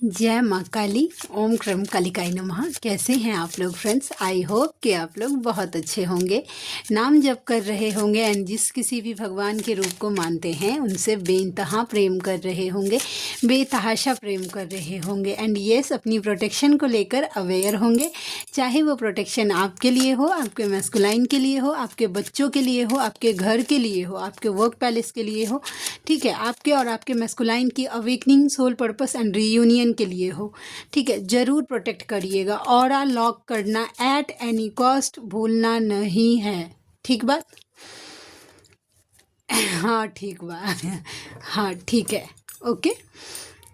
जय माँ काली। ओम क्रम कालिकाय नमः। कैसे हैं आप लोग फ्रेंड्स? आई होप कि आप लोग बहुत अच्छे होंगे, नाम जप कर रहे होंगे एंड जिस किसी भी भगवान के रूप को मानते हैं उनसे बेइंतहा प्रेम कर रहे होंगे, बेतहाशा प्रेम कर रहे होंगे एंड यस अपनी प्रोटेक्शन को लेकर अवेयर होंगे। चाहे वो प्रोटेक्शन आपके लिए हो, आपके मैस्कुलाइन के लिए हो, आपके बच्चों के लिए हो, आपके घर के लिए हो, आपके वर्क पैलेस के लिए हो, ठीक है, आपके और आपके मैस्कुलाइन की awakening, soul purpose and reunion के लिए हो, ठीक है। ज़रूर प्रोटेक्ट करिएगा। ऑरा लॉक करना एट एनी कॉस्ट भूलना नहीं है, ठीक बात? हाँ ठीक बात। हाँ ठीक है, ओके।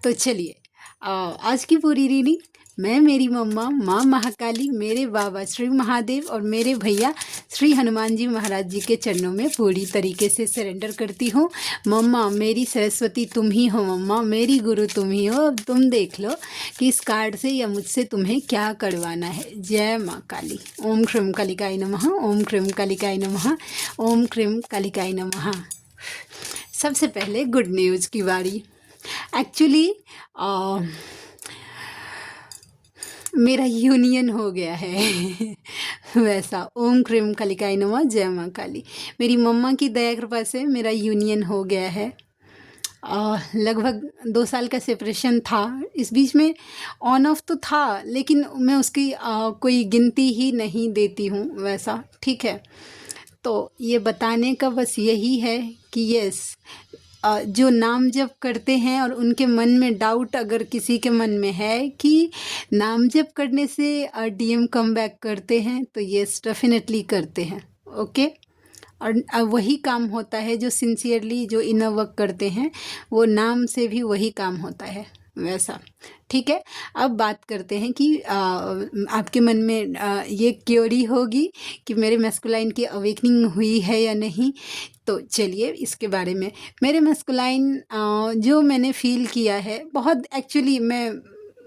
तो चलिए आज की पूरी रीडिंग मैं, मेरी मम्मा माँ महाकाली, मेरे बाबा श्री महादेव और मेरे भैया श्री हनुमान जी महाराज जी के चरणों में पूरी तरीके से सरेंडर करती हूँ। मम्मा मेरी सरस्वती तुम ही हो, मम्मा मेरी गुरु तुम ही हो। अब तुम देख लो कि इस कार्ड से या मुझसे तुम्हें क्या करवाना है। जय माँ काली। ओम क्रम कालिकाय नमः। ओम क्रम कालिकाय नमः। ओम क्रम कालिकाय नमः। सबसे पहले गुड न्यूज़ की बारी। एक्चुअली मेरा यूनियन हो गया है। वैसा ओम क्रीम कालिकाय नमः। जय माँ काली। मेरी मम्मा की दया कृपा से मेरा यूनियन हो गया है। लगभग 2 साल का सेपरेशन था। इस बीच में ऑन ऑफ तो था, लेकिन मैं उसकी कोई गिनती ही नहीं देती हूँ वैसा, ठीक है। तो ये बताने का बस यही है कि यस, जो नाम जप करते हैं और उनके मन में डाउट अगर किसी के मन में है कि नाम जप करने से डीएम कम बैक करते हैं, तो यस डेफिनेटली करते हैं, ओके। और वही काम होता है जो सिंसियरली जो इनर वर्क करते हैं, वो नाम से भी वही काम होता है वैसा, ठीक है। अब बात करते हैं कि आपके मन में ये क्योरी होगी कि मेरे मैस्कुलाइन की अवेकनिंग हुई है या नहीं। तो चलिए इसके बारे में। मेरे मैस्कुलाइन जो मैंने फील किया है, बहुत एक्चुअली मैं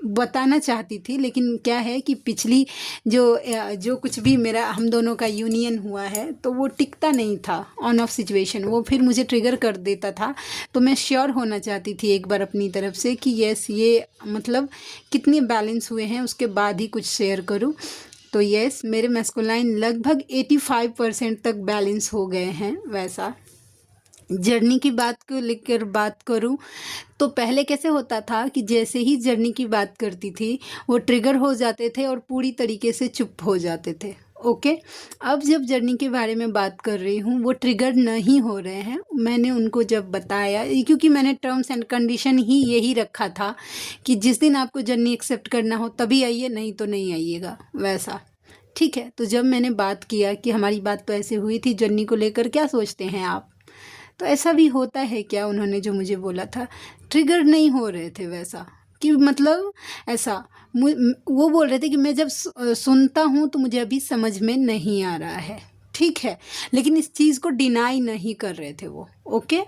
बताना चाहती थी, लेकिन क्या है कि पिछली जो कुछ भी मेरा हम दोनों का यूनियन हुआ है, तो वो टिकता नहीं था। ऑन ऑफ सिचुएशन वो फिर मुझे ट्रिगर कर देता था। तो मैं श्योर होना चाहती थी एक बार अपनी तरफ से कि यस ये मतलब कितने बैलेंस हुए हैं, उसके बाद ही कुछ शेयर करूं। तो यस मेरे मैस्कुलाइन लगभग 85% तक बैलेंस हो गए हैं वैसा। जर्नी की बात को लेकर बात करूं तो पहले कैसे होता था कि जैसे ही जर्नी की बात करती थी वो ट्रिगर हो जाते थे और पूरी तरीके से चुप हो जाते थे, ओके। अब जब जर्नी के बारे में बात कर रही हूँ, वो ट्रिगर नहीं हो रहे हैं। मैंने उनको जब बताया, क्योंकि मैंने टर्म्स एंड कंडीशन ही यही रखा था कि जिस दिन आपको जर्नी एक्सेप्ट करना हो तभी आइए, नहीं तो नहीं आइएगा वैसा, ठीक है। तो जब मैंने बात किया कि हमारी बात तो ऐसे हुई थी, जर्नी को लेकर क्या सोचते हैं आप, तो ऐसा भी होता है क्या, उन्होंने जो मुझे बोला था, ट्रिगर नहीं हो रहे थे वैसा कि मतलब ऐसा वो बोल रहे थे कि मैं जब सुनता हूँ तो मुझे अभी समझ में नहीं आ रहा है, ठीक है। लेकिन इस चीज़ को डिनाई नहीं कर रहे थे वो, ओके।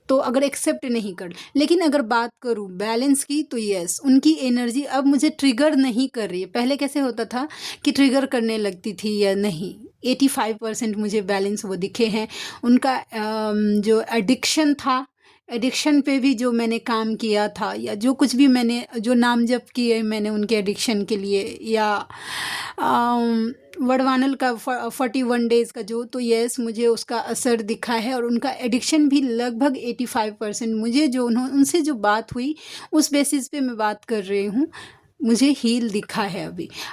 तो अगर एक्सेप्ट नहीं कर, लेकिन अगर बात करूँ बैलेंस की, तो यस उनकी एनर्जी अब मुझे ट्रिगर नहीं कर रही है। पहले कैसे होता था कि ट्रिगर करने लगती थी या नहीं। 85% मुझे बैलेंस वो दिखे हैं। उनका जो एडिक्शन था, एडिक्शन पे भी जो मैंने काम किया था, या जो कुछ भी मैंने जो नाम जप किए मैंने उनके एडिक्शन के लिए, या वडवानल का 41 डेज़ का जो, तो यस मुझे उसका असर दिखा है। और उनका एडिक्शन भी लगभग 85% मुझे जो उनसे जो बात हुई उस बेसिस पे मैं बात कर रही हूँ, मुझे हील दिखा है।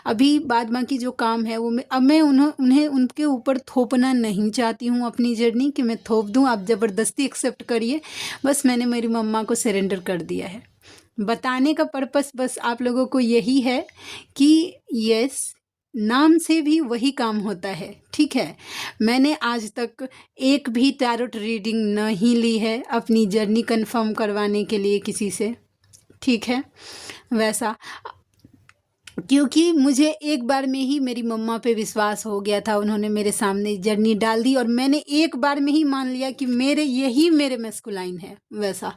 अभी बाद बाकी जो काम है वो अब मैं उन्हें उनके ऊपर थोपना नहीं चाहती हूँ अपनी जर्नी, कि मैं थोप दूँ आप ज़बरदस्ती एक्सेप्ट करिए। बस मैंने मेरी मम्मा को सरेंडर कर दिया है। बताने का पर्पस बस आप लोगों को यही है कि यस नाम से भी वही काम होता है, ठीक है। मैंने आज तक एक भी टैरोट रीडिंग नहीं ली है अपनी जर्नी कंफर्म करवाने के लिए किसी से, ठीक है वैसा। क्योंकि मुझे एक बार में ही मेरी मम्मा पे विश्वास हो गया था, उन्होंने मेरे सामने जर्नी डाल दी और मैंने एक बार में ही मान लिया कि यही मेरे मैस्कुलाइन है। वैसा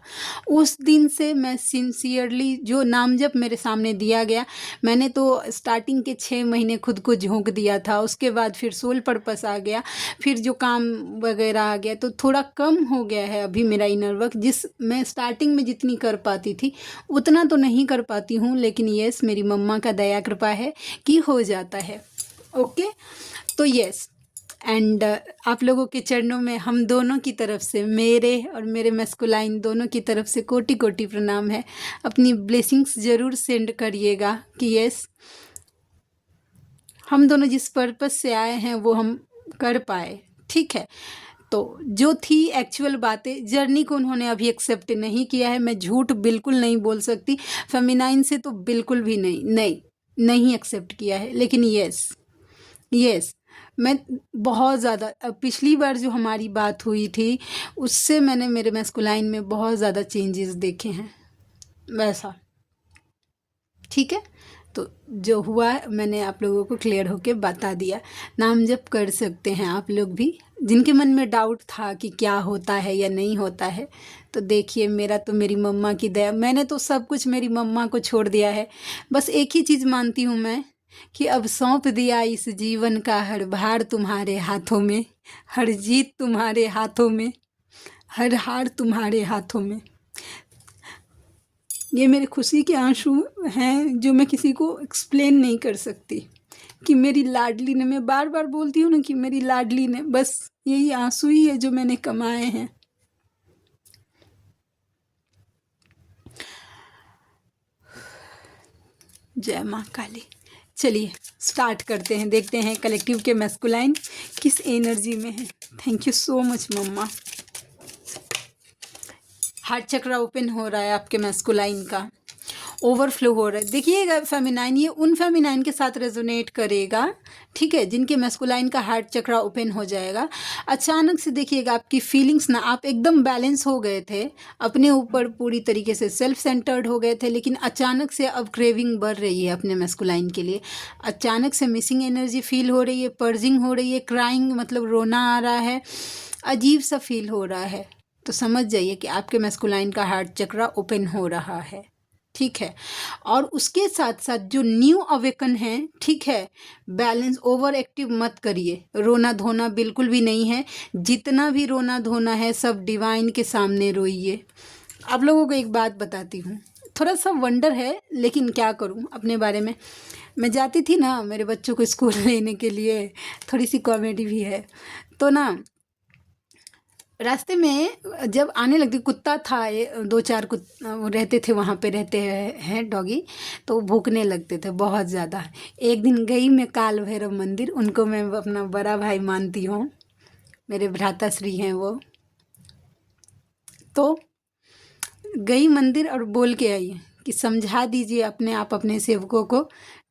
उस दिन से मैं सिंसियरली जो नाम जब मेरे सामने दिया गया, मैंने तो स्टार्टिंग के 6 महीने खुद को झोंक दिया था, उसके बाद फिर सोल पर्पस आ गया, फिर जो काम वगैरह आ गया, तो थोड़ा कम हो गया है अभी मेरा इनर वर्क। जिस मैं स्टार्टिंग में जितनी कर पाती थी उतना तो नहीं कर पाती हूँ, लेकिन यस, मेरी मम्मा का दया कृपा है कि हो जाता है। ओके, तो यस, एंड आप लोगों के चरणों में हम दोनों की तरफ से, मेरे और मेरे मैस्कुलाइन दोनों की तरफ से कोटि कोटि प्रणाम है। अपनी ब्लेसिंग्स ज़रूर सेंड करिएगा कि यस, हम दोनों जिस पर्पस से आए हैं वो हम कर पाए। ठीक है, तो जो थी एक्चुअल बातें, जर्नी को उन्होंने अभी एक्सेप्ट नहीं किया है। मैं झूठ बिल्कुल नहीं बोल सकती, फेमिनाइन से तो बिल्कुल भी नहीं नहीं नहीं एक्सेप्ट किया है। लेकिन यस, मैं बहुत ज़्यादा पिछली बार जो हमारी बात हुई थी उससे मैंने मेरे मैस्कुलाइन में बहुत ज़्यादा चेंजेस देखे हैं। वैसा ठीक है, तो जो हुआ है मैंने आप लोगों को क्लियर होके बता दिया। नाम जप कर सकते हैं आप लोग भी, जिनके मन में डाउट था कि क्या होता है या नहीं होता है। तो देखिए, मेरा तो मेरी मम्मा की दया, मैंने तो सब कुछ मेरी मम्मा को छोड़ दिया है। बस एक ही चीज़ मानती हूँ मैं कि अब सौंप दिया इस जीवन का हर भार तुम्हारे हाथों में, हर जीत तुम्हारे हाथों में, हर हार तुम्हारे हाथों में। ये मेरे खुशी के आंसू हैं जो मैं किसी को एक्सप्लेन नहीं कर सकती, कि मेरी लाडली ने, मैं बार बार बोलती हूँ ना कि मेरी लाडली ने, बस यही आंसू ही है जो मैंने कमाए हैं। जय माँ काली। चलिए स्टार्ट करते हैं, देखते हैं कलेक्टिव के मैस्कुलाइन किस एनर्जी में है। Thank you so much mama. Heart chakra open हो रहा है आपके मैस्कुलाइन का, ओवरफ्लो हो रहा है। देखिएगा फेमिनाइन, ये उन फेमिनाइन के साथ रेजोनेट करेगा, ठीक है, जिनके मैस्कुलाइन का हार्ट चक्र ओपन हो जाएगा। अचानक से देखिएगा आपकी फीलिंग्स ना, आप एकदम बैलेंस हो गए थे, अपने ऊपर पूरी तरीके से सेल्फ सेंटर्ड हो गए थे, लेकिन अचानक से अब क्रेविंग बढ़ रही है अपने मैस्कुलाइन के लिए। अचानक से मिसिंग एनर्जी फील हो रही है, पर्जिंग हो रही है, क्राइंग मतलब रोना आ रहा है, अजीब सा फील हो रहा है। तो समझ जाइए कि आपके मैस्कुलाइन का हार्ट चक्र ओपन हो रहा है, ठीक है। और उसके साथ साथ जो न्यू अवेकन है, ठीक है, बैलेंस, ओवर एक्टिव मत करिए, रोना धोना बिल्कुल भी नहीं है। जितना भी रोना धोना है सब डिवाइन के सामने रोइए। आप लोगों को एक बात बताती हूँ, थोड़ा सा वंडर है लेकिन क्या करूँ अपने बारे में। मैं जाती थी ना मेरे बच्चों को स्कूल लेने के लिए, थोड़ी सी कॉमेडी भी है, तो ना रास्ते में जब आने लगती, कुत्ता था, ये 2-4 वो रहते थे वहाँ पे, रहते हैं डॉगी, तो वो भूखने लगते थे बहुत ज़्यादा। एक दिन गई मैं काल भैरव मंदिर, उनको मैं अपना बड़ा भाई मानती हूँ, मेरे भ्राताश्री हैं वो। तो गई मंदिर और बोल के आई कि समझा दीजिए अपने आप अपने सेवकों को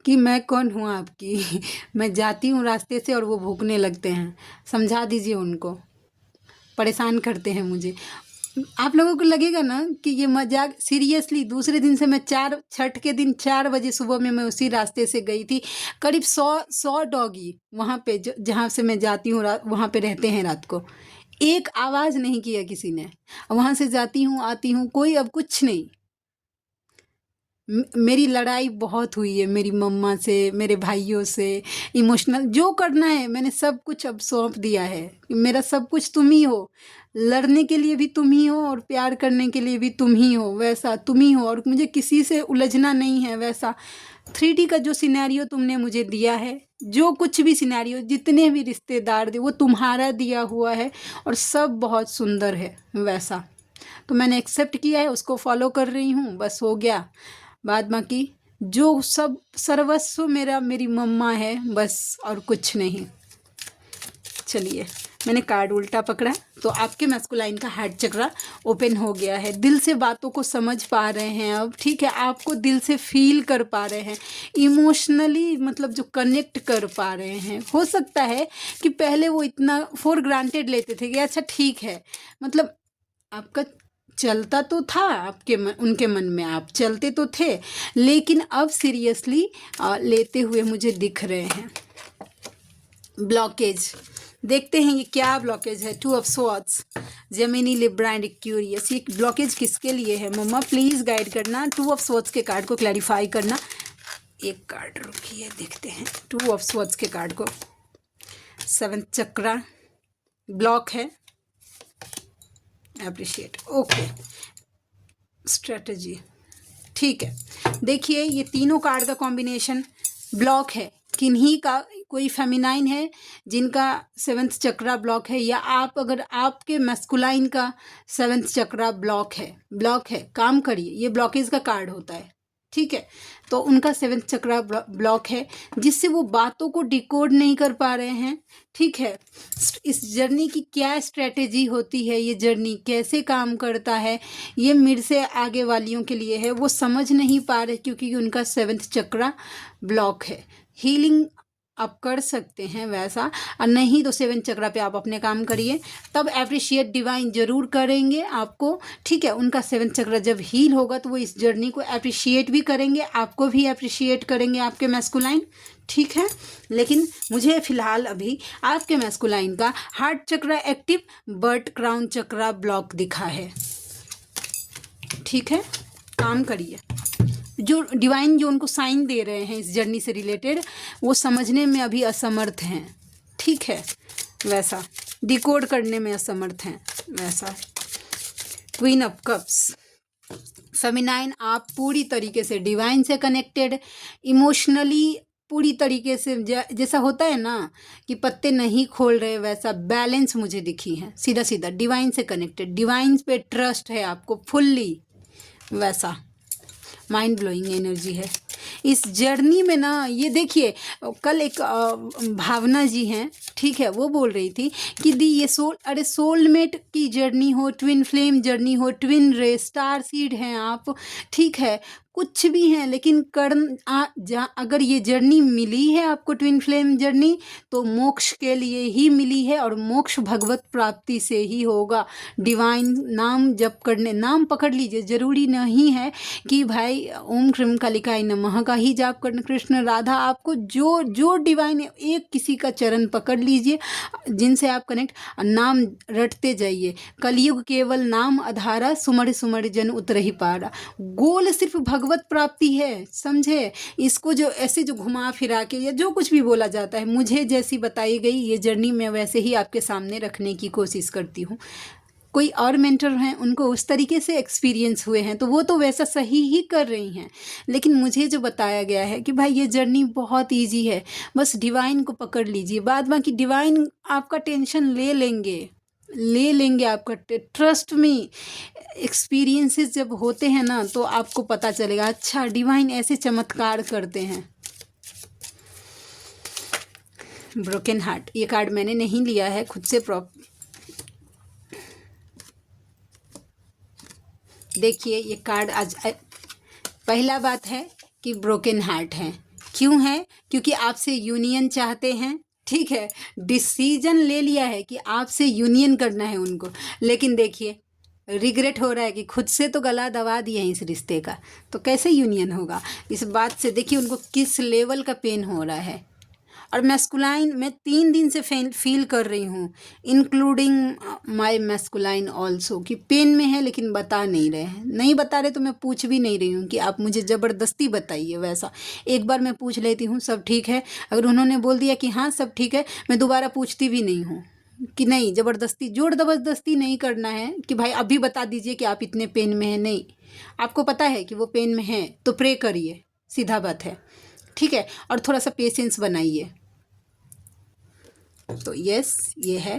कि मैं कौन हूँ आपकी मैं जाती हूँ रास्ते से और वो भूखने लगते हैं, समझा दीजिए उनको, परेशान करते हैं मुझे। आप लोगों को लगेगा ना कि ये मजाक, सीरियसली दूसरे दिन से मैं छठ के दिन 4 बजे सुबह में मैं उसी रास्ते से गई थी। करीब 100 डॉगी वहाँ पे जहाँ से मैं जाती हूँ वहाँ पे रहते हैं रात को। एक आवाज़ नहीं किया किसी ने। वहाँ से जाती हूँ आती हूँ, कोई अब कुछ नहीं। मेरी लड़ाई बहुत हुई है मेरी मम्मा से, मेरे भाइयों से, इमोशनल जो करना है मैंने सब कुछ अब सौंप दिया है। मेरा सब कुछ तुम ही हो, लड़ने के लिए भी तुम ही हो और प्यार करने के लिए भी तुम ही हो, वैसा तुम ही हो, और मुझे किसी से उलझना नहीं है। वैसा 3D का जो सिनेरियो तुमने मुझे दिया है, जो कुछ भी सिनेरियो, जितने भी रिश्तेदार थे, वो तुम्हारा दिया हुआ है और सब बहुत सुंदर है। वैसा तो मैंने एक्सेप्ट किया है, उसको फॉलो कर रही हूँ, बस हो गया। बाद बाकी जो सब सर्वस्व मेरा मेरी मम्मा है बस, और कुछ नहीं। चलिए, मैंने कार्ड उल्टा पकड़ा, तो आपके मैस्कुलाइन का हार्ट चक्र ओपन हो गया है। दिल से बातों को समझ पा रहे हैं अब, ठीक है, आपको दिल से फील कर पा रहे हैं, इमोशनली मतलब जो कनेक्ट कर पा रहे हैं। हो सकता है कि पहले वो इतना फॉर ग्रांटेड लेते थे कि अच्छा ठीक है, मतलब आपका चलता तो था आपके मन, उनके मन में आप चलते तो थे, लेकिन अब सीरियसली लेते हुए मुझे दिख रहे हैं। ब्लॉकेज देखते हैं ये क्या ब्लॉकेज है। 2 of swords, Gemini, Libra and Aquarius. ये ब्लॉकेज किसके लिए है मम्मा, प्लीज़ गाइड करना। 2 ऑफ स्वॉर्ड्स के कार्ड को क्लैरिफाई करना। एक कार्ड रुकिए, देखते हैं 2 ऑफ स्वॉर्ड्स के कार्ड को। 7th चक्रा ब्लॉक है, अप्रिशिएट, ओके, स्ट्रेटजी, ठीक है। देखिए ये तीनों कार्ड का कॉम्बिनेशन ब्लॉक है। किन्हीं का कोई फेमिनाइन है जिनका 7th चक्रा ब्लॉक है, या आप अगर आपके मैस्कुलाइन का 7th चक्रा ब्लॉक है, काम करिए, ये ब्लॉकेज का कार्ड होता है, ठीक है। तो उनका 7th चक्रा ब्लॉक है, जिससे वो बातों को डिकोड नहीं कर पा रहे हैं, ठीक है। इस जर्नी की क्या स्ट्रेटेजी होती है, ये जर्नी कैसे काम करता है, ये मेरे से आगे वालियों के लिए है, वो समझ नहीं पा रहे क्योंकि उनका 7th चक्रा ब्लॉक है। हीलिंग आप कर सकते हैं वैसा, और नहीं तो 7th चक्रा पे आप अपने काम करिए, तब अप्रिशिएट डिवाइन जरूर करेंगे आपको, ठीक है। उनका 7th चक्रा जब हील होगा तो वो इस जर्नी को अप्रिशिएट भी करेंगे, आपको भी अप्रिशिएट करेंगे, आपके मैस्कुलाइन, ठीक है। लेकिन मुझे फ़िलहाल अभी आपके मैस्कुलाइन का heart chakra active but crown chakra block दिखा है, ठीक है। काम करिए, जो डिवाइन जो उनको साइन दे रहे हैं इस जर्नी से रिलेटेड, वो समझने में अभी असमर्थ हैं, ठीक है, वैसा डिकोड करने में असमर्थ हैं, वैसा। क्वीन ऑफ कप्स, फेमिनाइन, आप पूरी तरीके से डिवाइन से कनेक्टेड, इमोशनली पूरी तरीके से, जैसा होता है ना कि पत्ते नहीं खोल रहे, वैसा बैलेंस मुझे दिखी है, सीधा सीधा डिवाइन से कनेक्टेड, डिवाइन पे ट्रस्ट है आपको फुल्ली, वैसा माइंड ब्लोइंग एनर्जी है इस जर्नी में ना। ये देखिए कल एक भावना जी हैं, ठीक है, वो बोल रही थी कि दी ये सोलमेट की जर्नी हो, ट्विन फ्लेम जर्नी हो, ट्विन रे, स्टार सीड हैं आप, ठीक है, कुछ भी हैं, लेकिन अगर ये जर्नी मिली है आपको, ट्विन फ्लेम जर्नी, तो मोक्ष के लिए ही मिली है, और मोक्ष भगवत प्राप्ति से ही होगा। डिवाइन नाम जप करने, नाम पकड़ लीजिए, ज़रूरी नहीं है कि भाई ओम क्रीम कालिकाय नमः का ही जाप करना, कृष्ण राधा, आपको जो जो डिवाइन है, एक किसी का चरण पकड़ लीजिए जिनसे आप कनेक्ट, नाम रटते जाइए। कलयुग केवल नाम आधारा, सुमर सुमर जन उतरहि पारा। गोल सिर्फ भगवत प्राप्ति है, समझे। इसको जो ऐसे जो घुमा फिरा के या जो कुछ भी बोला जाता है, मुझे जैसी बताई गई ये जर्नी मैं वैसे ही आपके सामने रखने की कोशिश करती हूँ। कोई और मेंटर हैं, उनको उस तरीके से एक्सपीरियंस हुए हैं, तो वो तो वैसा सही ही कर रही हैं, लेकिन मुझे जो बताया गया है कि भाई ये जर्नी बहुत इजी है, बस डिवाइन को पकड़ लीजिए, बाद बाकी डिवाइन आपका टेंशन ले लेंगे आपका, ट्रस्ट में। एक्सपीरियंसेस जब होते हैं ना तो आपको पता चलेगा, अच्छा डिवाइन ऐसे चमत्कार करते हैं। ब्रोकन हार्ट, ये कार्ड मैंने नहीं लिया है खुद से, देखिए ये कार्ड आज पहला बात है कि ब्रोकन हार्ट है। क्यों है? क्योंकि आपसे यूनियन चाहते हैं, ठीक है, डिसीजन ले लिया है कि आपसे यूनियन करना है उनको, लेकिन देखिए रिग्रेट हो रहा है कि खुद से तो गला दबा दिए हैं इस रिश्ते का, तो कैसे यूनियन होगा। इस बात से देखिए उनको किस लेवल का पेन हो रहा है। और मैस्कुलाइन मैं 3 दिन से फील कर रही हूँ, इंक्लूडिंग माय मैस्कुलाइन ऑल्सो, कि पेन में है लेकिन बता नहीं रहे हैं। नहीं बता रहे तो मैं पूछ भी नहीं रही हूँ कि आप मुझे ज़बरदस्ती बताइए, वैसा एक बार मैं पूछ लेती हूँ सब ठीक है, अगर उन्होंने बोल दिया कि हाँ सब ठीक है, मैं दोबारा पूछती भी नहीं हूँ कि नहीं, ज़बरदस्ती जोर ज़बरदस्ती नहीं करना है कि भाई अभी बता दीजिए कि आप इतने पेन में हैं। नहीं, आपको पता है कि वो पेन में हैं तो प्रे करिए, सीधा बात है, ठीक है, और थोड़ा सा पेशेंस बनाइए। तो यस, ये है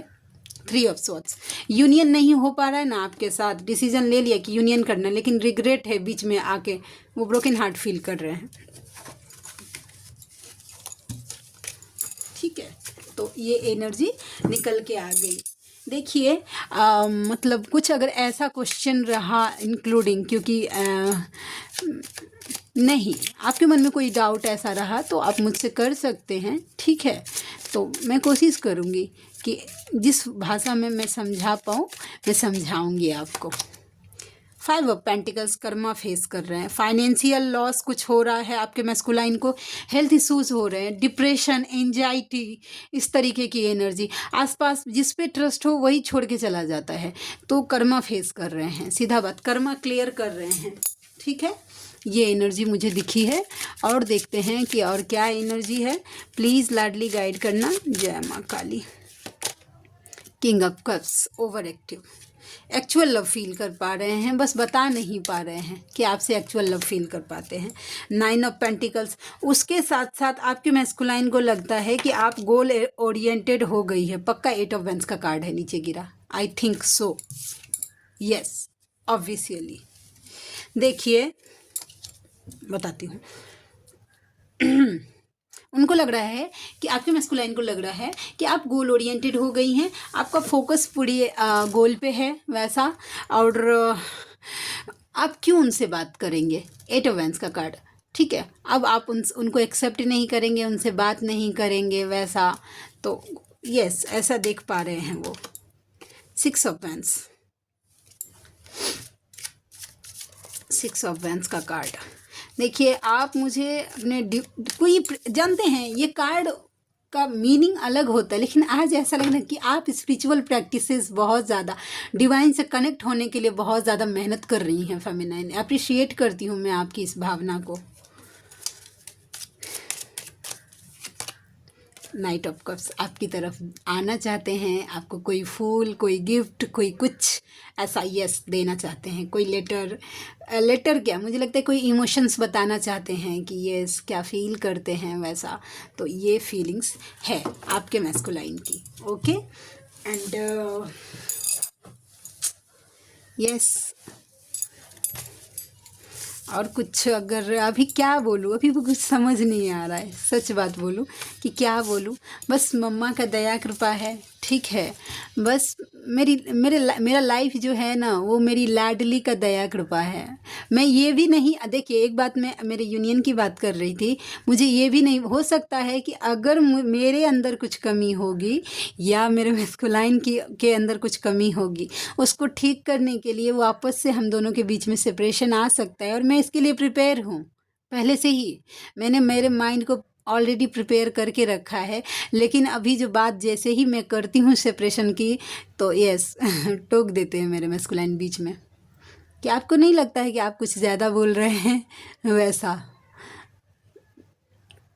3 ऑफ स्वॉर्ड्स। यूनियन नहीं हो पा रहा है ना आपके साथ, डिसीजन ले लिया कि यूनियन करना, लेकिन रिग्रेट है बीच में आके, वो ब्रोकन हार्ट फील कर रहे हैं, ठीक है। तो ये एनर्जी निकल के आ गई। देखिए मतलब कुछ अगर ऐसा क्वेश्चन रहा इंक्लूडिंग, क्योंकि नहीं आपके मन में कोई डाउट ऐसा रहा तो आप मुझसे कर सकते हैं, ठीक है। तो मैं कोशिश करूँगी कि जिस भाषा में मैं समझा पाऊँ मैं समझाऊँगी आपको, five of pentacles Karma face कर रहे हैं, फाइनेंशियल लॉस कुछ हो रहा है आपके मैस्कुलाइन को, हेल्थ इश्यूज हो रहे हैं, डिप्रेशन, एंजाइटी, इस तरीके की एनर्जी, आसपास जिस पे ट्रस्ट हो वही छोड़ के चला जाता है, तो कर्मा फेस कर रहे हैं, सीधा बात, कर्मा क्लियर कर रहे हैं। ठीक है, ये एनर्जी मुझे दिखी है। और देखते हैं कि और क्या एनर्जी है। प्लीज़ लाडली गाइड करना। जय माँ Kali. King of cups, over active, actual love feel कर पा रहे हैं, बस बता नहीं पा रहे हैं कि आपसे एक्चुअल लव फील कर पाते हैं। नाइन ऑफ पेंटिकल्स, उसके साथ साथ आपके मैस्कुलाइन को लगता है कि आप गोल ओरिएंटेड हो गई है, पक्का। एट ऑफ वेंस का कार्ड है नीचे गिरा, I think so, yes, obviously. देखिए बताती हूँ। उनको लग रहा है कि आपके मैस्कुलाइन को लग रहा है कि आप गोल ओरिएंटेड हो गई हैं, आपका फोकस पूरी गोल पे है वैसा, और आप क्यों उनसे बात करेंगे। एट ऑफ वैंस का कार्ड, ठीक है। अब आप उनको एक्सेप्ट नहीं करेंगे, उनसे बात नहीं करेंगे वैसा, तो यस, ऐसा देख पा रहे हैं वो। Six of vents, six of vents का कार्ड। देखिए आप मुझे अपने कोई जानते हैं ये कार्ड का मीनिंग अलग होता है, लेकिन आज ऐसा लग रहा है कि आप स्पिरिचुअल प्रैक्टिसेस बहुत ज़्यादा, डिवाइन से कनेक्ट होने के लिए बहुत ज़्यादा मेहनत कर रही हैं फेमिनाइन। अप्रिशिएट करती हूँ मैं आपकी इस भावना को। नाइट ऑफ कप्स आपकी तरफ आना चाहते हैं, आपको कोई फूल, कोई गिफ्ट, कोई कुछ ऐसा यस देना चाहते हैं, कोई लेटर, लेटर क्या, मुझे लगता है कोई इमोशंस बताना चाहते हैं कि यस क्या फील करते हैं वैसा। तो ये फीलिंग्स है आपके मैस्कुलाइन की, ओके। एंड यस, और कुछ अगर अभी क्या बोलूँ, अभी भी कुछ समझ नहीं आ रहा है, सच बात बोलूँ कि क्या बोलूँ। बस मम्मा का दया कृपा है, ठीक है। बस मेरा लाइफ जो है ना, वो मेरी लाडली का दया कृपा है। मैं ये भी नहीं, देखिए एक बात, मैं मेरे यूनियन की बात कर रही थी, मुझे ये भी नहीं हो सकता है कि अगर मेरे अंदर कुछ कमी होगी या मेरे मैस्कुलाइन के अंदर कुछ कमी होगी, उसको ठीक करने के लिए वापस से हम दोनों के बीच में सेपरेशन आ सकता है, और मैं इसके लिए प्रिपेयर हूँ पहले से ही। मैंने मेरे माइंड को ऑलरेडी प्रिपेयर करके रखा है, लेकिन अभी जो बात जैसे ही मैं करती हूँ सेपरेशन की, तो यस टोक देते हैं मेरे मैस्कुलाइन बीच में। कि आपको नहीं लगता है कि आप कुछ ज़्यादा बोल रहे हैं वैसा?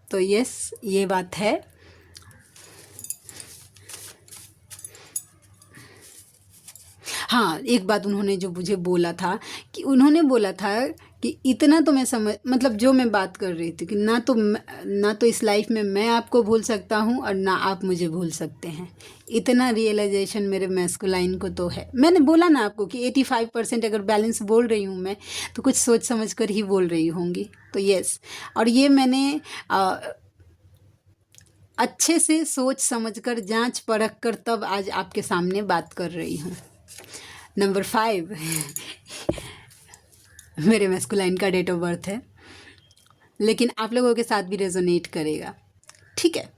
तो यस, ये बात है। हाँ, एक बात उन्होंने जो मुझे बोला था, कि उन्होंने बोला था कि इतना तो मैं समझ, मतलब जो मैं बात कर रही थी कि ना तो इस लाइफ में मैं आपको भूल सकता हूँ और ना आप मुझे भूल सकते हैं। इतना रियलाइजेशन मेरे मैस्कुलाइन को तो है। मैंने बोला ना आपको कि 85% अगर बैलेंस बोल रही हूँ मैं, तो कुछ सोच समझ कर ही बोल रही होंगी। तो यस, और ये मैंने अच्छे से सोच समझ कर, जाँच परख कर, तब आज आपके सामने बात कर रही हूँ। नंबर 5 मेरे मैस्कुलाइन का डेट ऑफ बर्थ है, लेकिन आप लोगों के साथ भी रेजोनेट करेगा, ठीक है।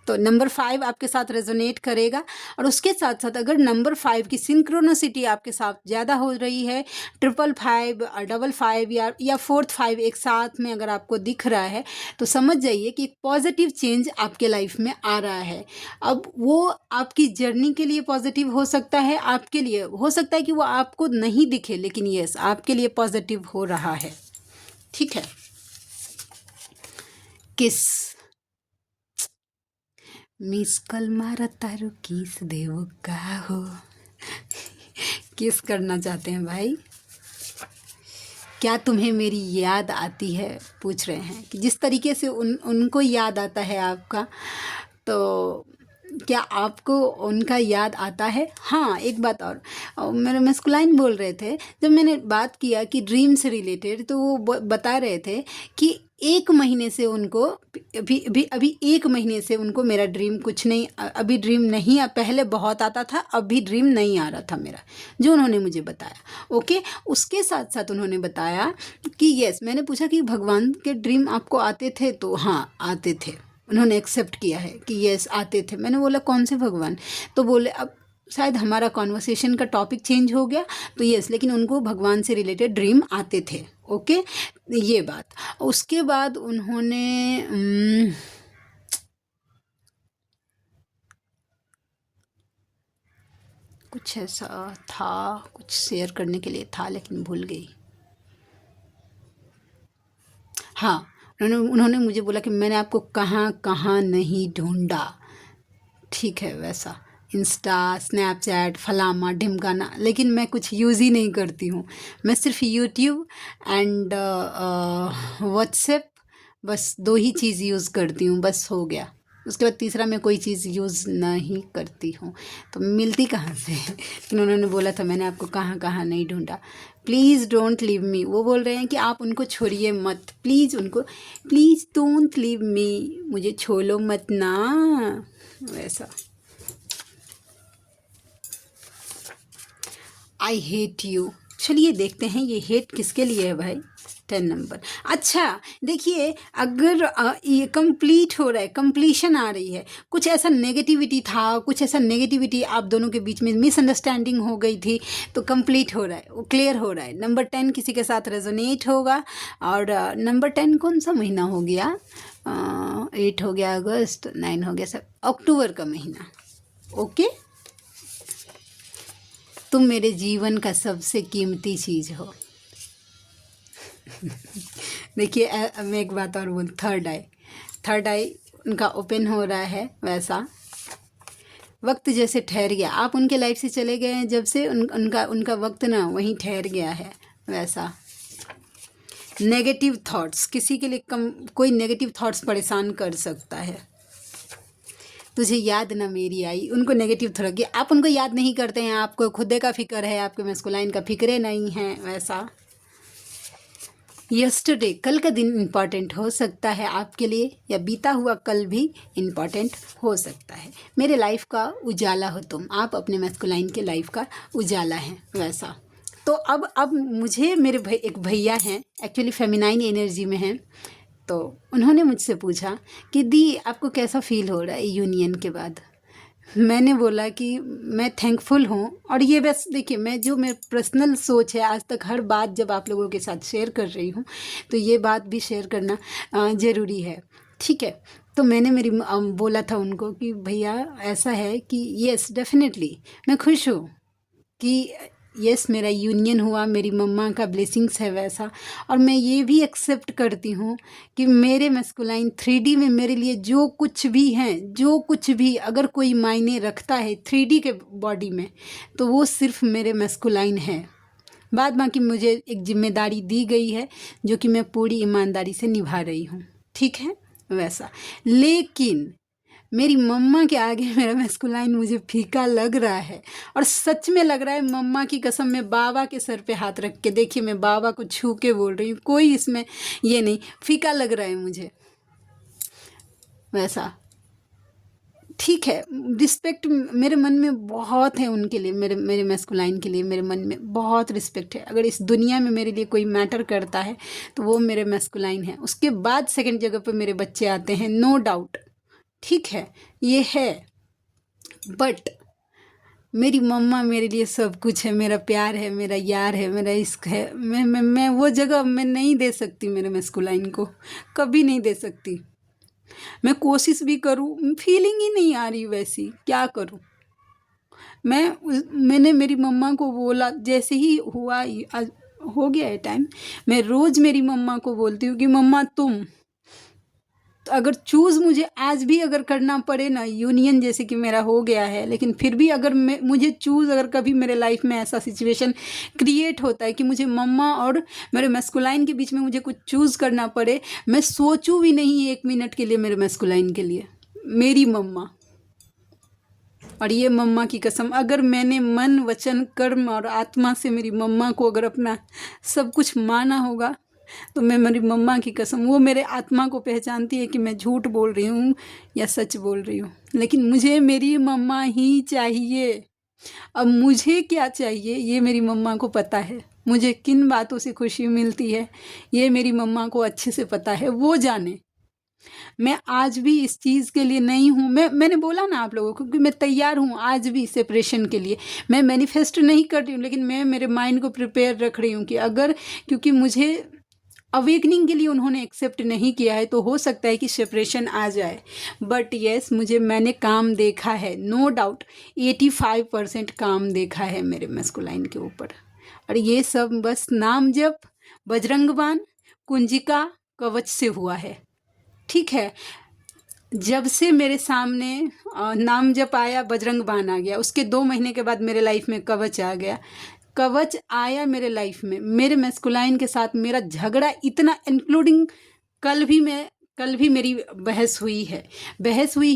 तो नंबर 5 आपके साथ रेजोनेट करेगा, और उसके साथ साथ अगर नंबर 5 की सिंक्रोनिसिटी आपके साथ ज़्यादा हो रही है, 555 और 55 या 4th 5 एक साथ में अगर आपको दिख रहा है, तो समझ जाइए कि एक पॉजिटिव चेंज आपके लाइफ में आ रहा है। अब वो आपकी जर्नी के लिए पॉजिटिव हो सकता है, आपके लिए हो सकता है कि वो आपको नहीं दिखे, लेकिन यस आपके लिए पॉजिटिव हो रहा है, ठीक है। किस मिस कॉल मारा तारू किस देव का हो किस करना चाहते हैं भाई? क्या तुम्हें मेरी याद आती है, पूछ रहे हैं। कि जिस तरीके से उनको याद आता है आपका, तो क्या आपको उनका याद आता है? हाँ, एक बात और मेरे मैस्कुलाइन बोल रहे थे, जब मैंने बात किया कि ड्रीम से रिलेटेड, तो वो बता रहे थे कि 1 महीने से उनको, अभी 1 महीने से उनको मेरा ड्रीम कुछ नहीं, अभी ड्रीम नहीं, पहले बहुत आता था, अभी ड्रीम नहीं आ रहा था मेरा, जो उन्होंने मुझे बताया, ओके। उसके साथ साथ उन्होंने बताया कि यस, मैंने पूछा कि भगवान के ड्रीम आपको आते थे? तो हाँ आते थे। उन्होंने एक्सेप्ट किया है कि यस आते थे। मैंने बोला कौन से भगवान? तो बोले अब शायद हमारा कॉन्वर्सेशन का टॉपिक चेंज हो गया, तो यस, लेकिन उनको भगवान से रिलेटेड ड्रीम आते थे। ओके, ये बात। उसके बाद उन्होंने कुछ ऐसा था, कुछ शेयर करने के लिए था लेकिन भूल गई। हाँ, उन्होंने उन्होंने मुझे बोला कि मैंने आपको कहाँ कहाँ नहीं ढूंढा। ठीक है, वैसा इंस्टा, स्नैपचैट, फलामा ढिमकाना, लेकिन मैं कुछ यूज़ ही नहीं करती हूँ। मैं सिर्फ यूट्यूब एंड व्हाट्सएप, बस दो ही चीज़ यूज़ करती हूँ, बस हो गया। उसके बाद तीसरा मैं कोई चीज़ यूज़ नहीं करती हूँ, तो मिलती कहाँ से? लेकिन उन्होंने बोला था मैंने आपको कहाँ कहाँ नहीं ढूंढा। Please don't leave me. वो बोल रहे हैं कि आप उनको छोड़िए मत, प्लीज़ उनको, प्लीज़ डोंट लीव मी, मुझे छोड़ो मत ना, वैसा। I hate you. चलिए देखते हैं ये हेट किसके लिए है भाई। 10 नंबर। अच्छा देखिए, अगर ये कंप्लीट हो रहा है, कंप्लीशन आ रही है, कुछ ऐसा नेगेटिविटी था, कुछ ऐसा नेगेटिविटी आप दोनों के बीच में मिसअंडरस्टैंडिंग हो गई थी, तो कंप्लीट हो रहा है, वो क्लियर हो रहा है। नंबर 10 किसी के साथ रेजोनेट होगा। और नंबर 10 कौन सा महीना हो गया? 8 हो गया अगस्त, 9 हो गया सब अक्टूबर का महीना। ओके, तुम मेरे जीवन का सबसे कीमती चीज़ हो। देखिए मैं एक बात और बोल, थर्ड आई उनका ओपन हो रहा है। वैसा वक्त जैसे ठहर गया, आप उनके लाइफ से चले गए हैं, जब से उनका वक्त ना वहीं ठहर गया है। वैसा नेगेटिव थॉट्स, किसी के लिए कोई नेगेटिव थॉट्स परेशान कर सकता है। तुझे याद ना मेरी आई, उनको नेगेटिव थोड़ा कि आप उनको याद नहीं करते हैं, आपको खुदे का फिक्र है, आपके मैस्कुलाइन का फिक्रे नहीं है। वैसा यस्टरडे, कल का दिन इम्पॉर्टेंट हो सकता है आपके लिए, या बीता हुआ कल भी इम्पॉर्टेंट हो सकता है। मेरे लाइफ का उजाला हो तुम, आप अपने मैस्कुलाइन के लाइफ का उजाला हैं। वैसा तो अब मुझे मेरे एक भैया हैं, एक्चुअली फेमिनाइन एनर्जी में हैं, तो उन्होंने मुझसे पूछा कि दी आपको कैसा फील हो रहा है यूनियन के बाद। मैंने बोला कि मैं थैंकफुल हूँ। और ये बस देखिए, मैं जो मेरे पर्सनल सोच है, आज तक हर बात जब आप लोगों के साथ शेयर कर रही हूँ, तो ये बात भी शेयर करना ज़रूरी है। ठीक है, तो मैंने बोला था उनको कि भैया ऐसा है कि यस डेफिनेटली मैं खुश हूँ कि यस मेरा यूनियन हुआ, मेरी मम्मा का ब्लेसिंग्स है वैसा। और मैं ये भी एक्सेप्ट करती हूँ कि मेरे मैस्कुलाइन 3D में मेरे लिए जो कुछ भी हैं, जो कुछ भी अगर कोई मायने रखता है 3D के बॉडी में, तो वो सिर्फ मेरे मैस्कुलाइन है। बाद बाकी मुझे एक जिम्मेदारी दी गई है जो कि मैं पूरी ईमानदारी से निभा रही हूँ। ठीक है, वैसा। लेकिन मेरी मम्मा के आगे मेरा मैस्कुलाइन मुझे फीका लग रहा है, और सच में लग रहा है। मम्मा की कसम, मैं बाबा के सर पे हाथ रख के, देखिए मैं बाबा को छू के बोल रही हूँ, कोई इसमें ये नहीं, फीका लग रहा है मुझे। वैसा ठीक है, रिस्पेक्ट मेरे मन में बहुत है उनके लिए, मेरे मेरे मैस्कुलाइन के लिए मेरे मन में बहुत रिस्पेक्ट है। अगर इस दुनिया में मेरे लिए कोई मैटर करता है तो वो मेरे मैस्कुलाइन है। उसके बाद सेकंड जगह पे मेरे बच्चे आते हैं, नो डाउट। ठीक है, ये है, बट मेरी मम्मा मेरे लिए सब कुछ है, मेरा प्यार है, मेरा यार है, मेरा इश्क है। मैं वो जगह मैं नहीं दे सकती मेरे मैस्कुलाइन को, कभी नहीं दे सकती। मैं कोशिश भी करूँ, फीलिंग ही नहीं आ रही वैसी, क्या करूँ मैंने मेरी मम्मा को बोला, जैसे ही हुआ आज हो गया है टाइम, मैं रोज़ मेरी मम्मा को बोलती हूँ कि मम्मा तुम, तो अगर चूज़ मुझे आज भी अगर करना पड़े ना, यूनियन जैसे कि मेरा हो गया है, लेकिन फिर भी अगर मुझे चूज़, अगर कभी मेरे लाइफ में ऐसा सिचुएशन क्रिएट होता है कि मुझे मम्मा और मेरे मैस्कुलाइन के बीच में मुझे कुछ चूज़ करना पड़े, मैं सोचूं भी नहीं 1 मिनट के लिए मेरे मैस्कुलाइन के लिए, मेरी मम्मा। और ये मम्मा की कसम, अगर मैंने मन वचन कर्म और आत्मा से मेरी मम्मा को अगर अपना सब कुछ माना होगा, तो मैं मेरी मम्मा की कसम, वो मेरे आत्मा को पहचानती है कि मैं झूठ बोल रही हूँ या सच बोल रही हूँ, लेकिन मुझे मेरी मम्मा ही चाहिए। अब मुझे क्या चाहिए ये मेरी मम्मा को पता है, मुझे किन बातों से खुशी मिलती है ये मेरी मम्मा को अच्छे से पता है, वो जाने। मैं आज भी इस चीज़ के लिए नहीं हूँ। मैंने बोला ना आप लोगों को कि मैं तैयार हूँ आज भी सेपरेशन के लिए। मैं मैनिफेस्ट नहीं कर रही हूँ, लेकिन मैं मेरे माइंड को प्रिपेयर रख रही हूँ कि अगर, क्योंकि मुझे अवेकनिंग के लिए उन्होंने एक्सेप्ट नहीं किया है, तो हो सकता है कि सेपरेशन आ जाए। बट येस, मैंने काम देखा है, नो डाउट 85% काम देखा है मेरे मैस्कुलाइन के ऊपर। और ये सब बस नाम जप, बजरंग बाण, कुंजिका, कवच से हुआ है। ठीक है, जब से मेरे सामने नाम जप आया, बजरंग बाण आ गया, उसके 2 महीने के बाद मेरे लाइफ में कवच आ गया। कवच आया मेरे लाइफ में, मेरे मैस्कुलाइन के साथ मेरा झगड़ा इतना, इंक्लूडिंग कल भी मेरी बहस हुई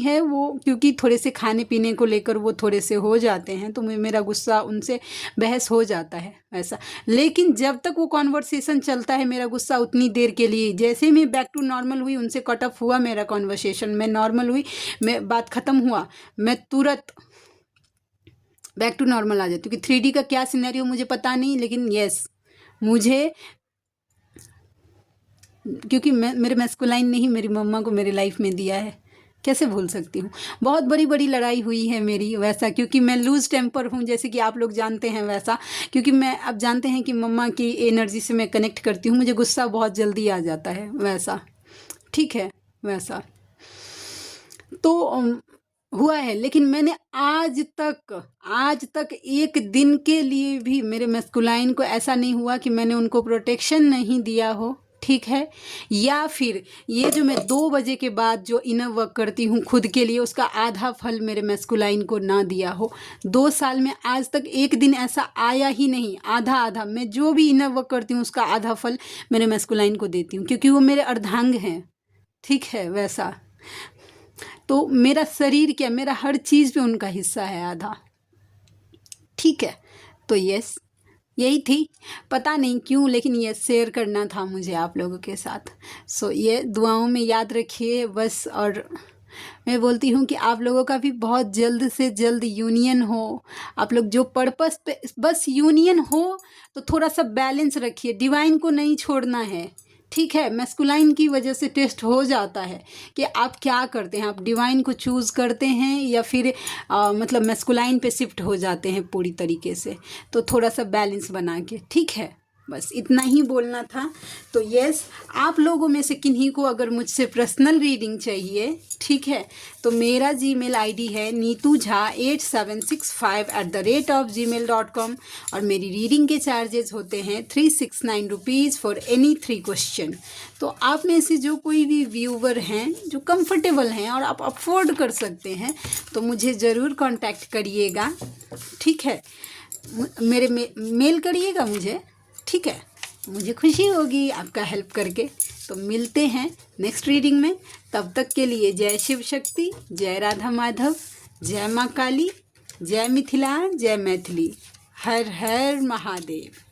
है वो, क्योंकि थोड़े से खाने पीने को लेकर वो थोड़े से हो जाते हैं, तो मेरा गुस्सा उनसे बहस हो जाता है ऐसा। लेकिन जब तक वो कॉन्वर्सेशन चलता है, मेरा गुस्सा उतनी देर के लिए, जैसे मैं बैक टू नॉर्मल हुई, उनसे कट ऑफ हुआ मेरा कॉन्वर्सेशन, मैं नॉर्मल हुई, मैं बात ख़त्म हुआ, मैं तुरंत बैक टू नॉर्मल आ जाती हूँ। कि 3D का क्या सिनेरियो मुझे पता नहीं, लेकिन यस, मुझे, क्योंकि मेरे मैस्कुलाइन ने ही मेरी मम्मा को मेरी लाइफ में दिया है, कैसे भूल सकती हूँ। बहुत बड़ी बड़ी लड़ाई हुई है मेरी वैसा, क्योंकि मैं लूज टेम्पर हूँ, जैसे कि आप लोग जानते हैं वैसा। क्योंकि मैं, अब जानते हैं कि मम्मा की एनर्जी से मैं कनेक्ट करती हूँ, मुझे गुस्सा बहुत जल्दी आ जाता है वैसा। ठीक है, वैसा तो हुआ है। लेकिन मैंने आज तक एक दिन के लिए भी मेरे मैस्कुलाइन को ऐसा नहीं हुआ कि मैंने उनको प्रोटेक्शन नहीं दिया हो। ठीक है, या फिर ये जो मैं 2 बजे के बाद जो इनर वर्क करती हूँ खुद के लिए, उसका आधा फल मेरे मैस्कुलाइन को ना दिया हो। 2 साल में आज तक एक दिन ऐसा आया ही नहीं। आधा मैं जो भी इनर वर्क करती हूँ उसका आधा फल मेरे मैस्कुलाइन को देती हूँ, क्योंकि वो मेरे अर्धांग हैं। ठीक है, वैसा। तो मेरा शरीर क्या, मेरा हर चीज़ पे उनका हिस्सा है आधा। ठीक है, तो यस, यही थी। पता नहीं क्यों, लेकिन ये शेयर करना था मुझे आप लोगों के साथ। सो ये दुआओं में याद रखिए बस। और मैं बोलती हूँ कि आप लोगों का भी बहुत जल्द से जल्द यूनियन हो। आप लोग जो पर्पस पे बस यूनियन हो, तो थोड़ा सा बैलेंस रखिए, डिवाइन को नहीं छोड़ना है। ठीक है, मैस्कुलाइन की वजह से टेस्ट हो जाता है कि आप क्या करते हैं, आप डिवाइन को चूज़ करते हैं या फिर मतलब मैस्कुलाइन पे शिफ्ट हो जाते हैं पूरी तरीके से। तो थोड़ा सा बैलेंस बना के, ठीक है, बस इतना ही बोलना था। तो यस, आप लोगों में से किन्हीं को अगर मुझसे पर्सनल रीडिंग चाहिए, ठीक है, तो मेरा जीमेल आईडी है neetujha8765@gmail.com। और मेरी रीडिंग के चार्जेस होते हैं 369 रुपीज़ फॉर एनी 3 क्वेश्चन। तो आप में से जो कोई भी व्यूवर हैं जो कंफर्टेबल हैं और आप अफोर्ड कर सकते हैं, तो मुझे ज़रूर कांटेक्ट करिएगा। ठीक है, मेरे मेल करिएगा मुझे। ठीक है, मुझे खुशी होगी आपका हेल्प करके। तो मिलते हैं नेक्स्ट रीडिंग में। तब तक के लिए जय शिव शक्ति, जय राधा माधव, जय माँ काली, जय मिथिला, जय मैथिली, हर हर महादेव।